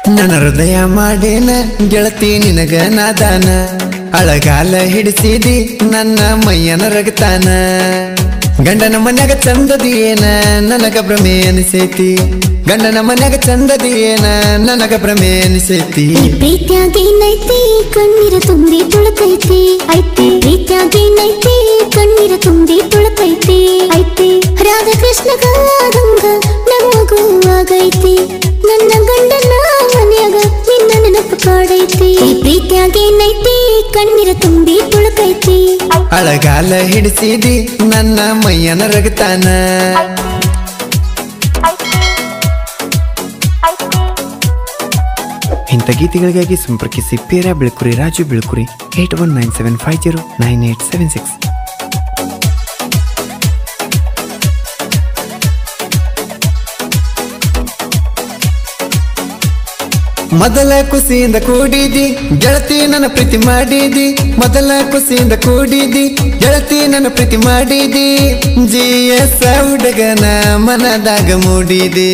ನನ್ನ ಹೃದಯ ಮಾಡೇನ ಗೆಳತಿ ನಿನಗ ನಾದಾನ ಅಳಗಾಲ ಹಿಡಿಸಿದಿ ನನ್ನ ಮೈಯನ ರಗತಾನ ಗಂಡನ ಮನ್ಯಾಗ ಚಂದದಿ ಏನ ನನಗ ಭ್ರಮೆ ಅನಿಸೈತಿ ಗಂಡನ ಮನ್ಯಾಗ ಚಂದದಿ ಏನ ನನಗ ಭ್ರಮೆ ಅನಿಸೈತಿ ಪ್ರೀತ್ಯಾಗೇನೈತಿ ಕಣ್ಣೀರ ತುಂಬಿ ತುಳಕೈತಿ ಐತಿ ಪ್ರೀತ್ಯಾಗೇನೈತಿ ಕಣ್ಣೀರ ತುಂಬಿ ತುಳಕೈತಿ ಐತಿ ರಾಧಾಕೃಷ್ಣಗ ರಂಗ ನಮಗೂ ಆಗೈತಿ ನನ್ನ ಗಂಡನ ಮನ್ಯಾಗ ನಿನ್ನ ನೆನಪು ಕಾಡೈತಿ ಪ್ರೀತ್ಯಾಗೇನೈತಿ ಕಣ್ಣೀರ ತುಂಬಿ ತುಳಕೈತಿ ಅಳಗಾಲ ಹಿಡಿಸಿದಿ ನನ್ನ ಮೈಯನ ರಗತಾನ ಇಂಥ ಗೀತೆಗಳಿಗಾಗಿ ಸಂಪರ್ಕಿಸಿ ಪೇರಾ ಬೆಳ್ಕುರಿ ರಾಜು ಬೆಳ್ಕುರಿ 8197509876. ಮೊದಲ ಖುಷಿಯಿಂದ ಕೂಡಿದಿ ಗೆಳತಿ ನನ್ನ ಪ್ರೀತಿ ಮಾಡಿದಿ ಮೊದಲ ಖುಷಿಯಿಂದ ಕೂಡಿದಿ ಗೆಳತಿ ನನ್ನ ಪ್ರೀತಿ ಮಾಡಿದಿ GS ಹುಡುಗನ ಮನದಾಗ ಮೂಡಿದಿ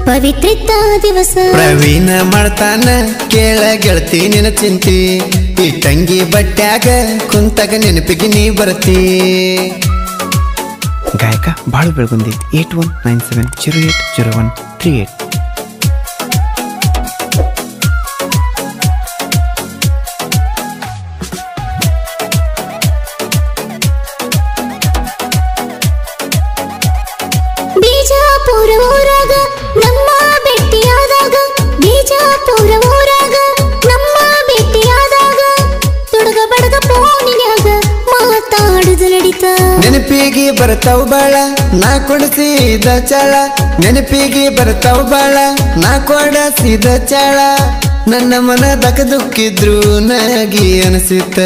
ಪವಿತ್ರ ದಿವಸ ಪ್ರವೀಣ ಮಾಡ್ತಾನ ಕೇಳ ಗೆಳತಿ ನಿನ್ನ ಚಿಂತಿ ಈ ತಂಗಿ ಬಟ್ಟ್ಯಾಗ ಕುಂತಾಗ ನೆನಪಿಗೆ ನೀ ಬರ್ತಿ ಗಾಯಕ ಬಾಳು ಬೆಳಗುಂದಿ 8197080138. ಬಿಜಾಪುರ ಊರಾಗ ನಮ್ಮ ಭೇಟಿಯಾದಾಗ ಬಿಜಾಪುರ ಊರಾಗ ನಮ್ಮ ಭೇಟಿಯಾದಾಗ ತುಡುಗ ಬಡಗ ಫೋನಿನ್ಯಾಗ ಮಾತಾಡುದು ನಡೀತ ನೆನಪಿಗೆ ಬರ್ತಾವ ಬಾಳ ನಾ ಕೊಡಿಸಿದ ಚಾಳ ನೆನಪಿಗೆ ಬರ್ತಾವ ಬಾಳ ನಾ ಕೊಡಿಸಿದ ಚಾಳ ನನ್ನ ಮನದಾಗ ದುಃಖಿದ್ರು ನಗಿ ಅನಿಸಿತ್ತ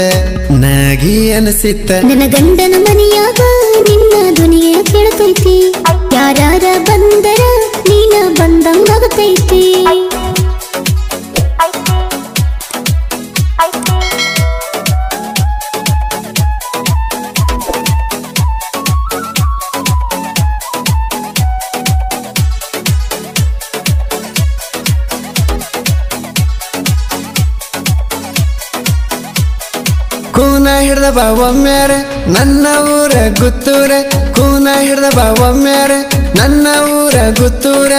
ನನ್ನ ಗಂಡನ ಮನೆಯಾಗ ನಿನ್ನ ಧ್ವನಿಯ ಕೇಳ್ತೈತಿ ಯಾರ ಬಂದರ ನೀನ ಬಂದಂಗಾಗತೈತಿ ಕೂನ ಹಿಡ್ದ ಬಾವಮ್ಯಾರ ನನ್ನ ಊರ ಗುತ್ತೂರ ಕೂನ ಹಿಡ್ದ ಬಾವಮ್ಯಾರ ನನ್ನ ಊರ ಗುತ್ತೂರ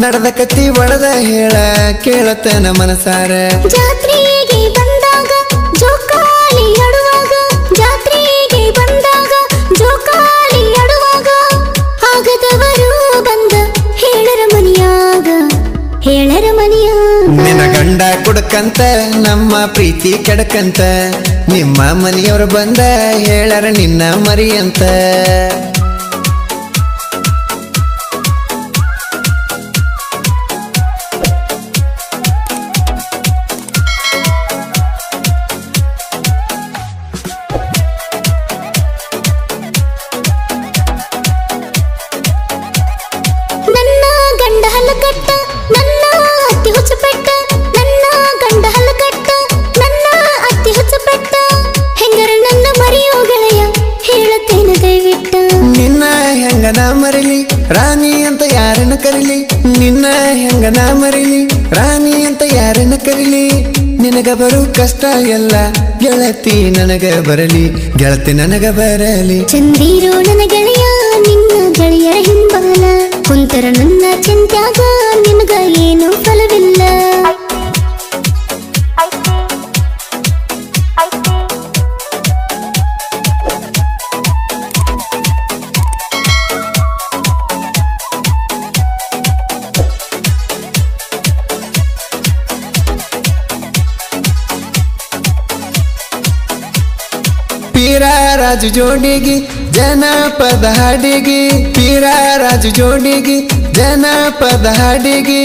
ನಡೆದ ಕತ್ತಿ ಒಳದ ಹೇಳ ಕೇಳತನ ಮನಸಾರ ಜಾತ್ರೆಗೆ ಬಂದಾಗ ಜೋಕಾಲಿ ಆಡುವಾಗ ಜಾತ್ರೆಗೆ ಬಂದಾಗ ಜೋಕಾಲಿ ಆಡುವಾಗ ಆಗದವರು ಬಂದ ಹೇಳರ ಮನಿಯಾಗ ನಿನ್ನ ಗಂಡ ಕುಡಕಂತ ನಮ್ಮ ಪ್ರೀತಿ ಕೆಡಕಂತ ನಿಮ್ಮ ಮನೆಯವರು ಬಂದ ಹೇಳರ ನಿನ್ನ ಮರಿಯಂತ ನನ್ನ ಗಂಡ ಹಲ್ಲಕಟ್ಟ ನನ್ನ ಅತ್ತಿ ಹುಚ್ಚಪೆಟ್ಟ ನನ್ನ ಗಂಡ ಹಲ್ಲಕಟ್ಟ ನನ್ನ ಅತ್ತಿ ಹುಚ್ಚಪೆಟ್ಟ ಹೆಂಗರ ನನ್ನ ಮರಿಯೋ ಗೆಳೆಯ ಹೇಳತೇನೆ ದಯವಿಟ್ಟ ನಿನ್ನ ಹೆಂಗನ ಮರಿಲಿ ರಾಣಿ ಅಂತ ಯಾರನ್ನ ಕರಿಲಿ ನಿನ್ನ ಹೆಂಗನ ಮರಿಲಿ ರಾಣಿ ಅಂತ ಯಾರನ್ನ ಕರಿಲಿ ನಿನಗ ಬರು ಕಷ್ಟ ಎಲ್ಲ ಗೆಳತಿ ನನಗ ಬರಲಿ ಗೆಳತಿ ನನಗ ಬರಲಿ ಚಂದಿರೋ ನನ್ನ ಗೆಳೆಯ ನಿನ್ನ ಗೆಳೆಯರ ಹಿಂಬಾಲ ಕುಂತರ ನನ್ನ ಚಿಂತ್ಯಾಗ ನಿನಗ ಏನು ಫಲವಿಲ್ಲ ಪೀರ ರಾಜು ಜೋಡಿಗಿ ಜನಪದ ಹಾಡಿಗಿ ಪೀರ ರಾಜು ಜೋಡಿಗಿ ಜನಪದ ಹಾಡಿಗಿ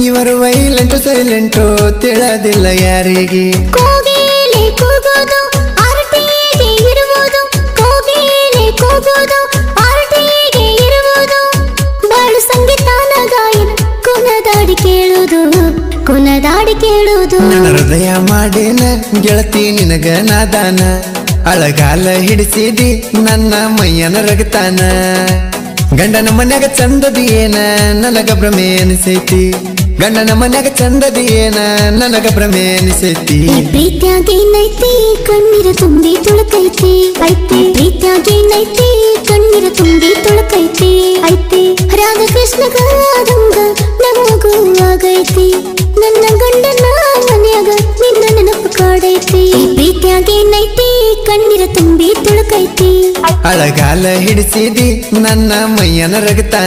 ಇವರು ವೈಲೆಂಟು ಸೈಲೆಂಟು ತಿಳದಿಲ್ಲ ಯಾರಿಗೆ ಕೋಗಿಲೆ ಕೂಗೋದು ಆರಟಿಗೆ ಇರುವುದು ಕೋಗಿಲೆ ಕೂಗೋದು ಆರಟಿಗೆ ಇರುವುದು ಬಾಳು ಸಂಗೀತನ ಗಾಯನ ಕುಣದಾಡಿ ಕೇಳುವುದು ಕುನದಾಡಿ ಕೇಳುವುದು ನನ್ನ ಹೃದಯ ಮಾಡೇನ ಗೆಳತಿ ನಿನಗ ನಾದಾನ ಅಳಗಾಲ ಹಿಡಿಸಿದಿ ನನ್ನ ಮೈಯನ ರಗತಾನ ಗಂಡನ ಮನ್ಯಾಗ ಚಂದದಿ ಏನ ನನಗ ಭ್ರಮೆ ಅನಿಸೈತಿ ಗಂಡನ ಮನ್ಯಾಗ ಚಂದದಿ ಏನ ನನಗ ಭ್ರಮೆ ಅನಿಸೈತಿ ಈ ಪ್ರೀತ್ಯಾಗೇನೈತಿ ಕಣ್ಣೀರ ತುಂಬಿ ತುಳುಕೈತಿ ಐತಿ ಪ್ರೀತ್ಯಾಗೇನೈತಿ ಕಣ್ಣೀರ ತುಂಬಿ ತುಳುಕೈತಿ ಐತಿ ರಾಧಾಕೃಷ್ಣಗ ಆದಂಗ ನಮಗೂ ಆಗೈತಿ ನನ್ನ ಗಂಡನ ಮನ್ಯಾಗ ನಿನ್ನ ನೆನಪು ಕಾಡೈತಿ ಈ ಪ್ರೀತ್ಯಾಗೇನೈತಿ ಕಣ್ಣೀರ ತುಂಬಿ ತುಳುಕೈತಿ ಅಳಗಾಲ ಹಿಡಿಸಿದಿ ನನ್ನ ಮೈಯನ ರಗತಾನ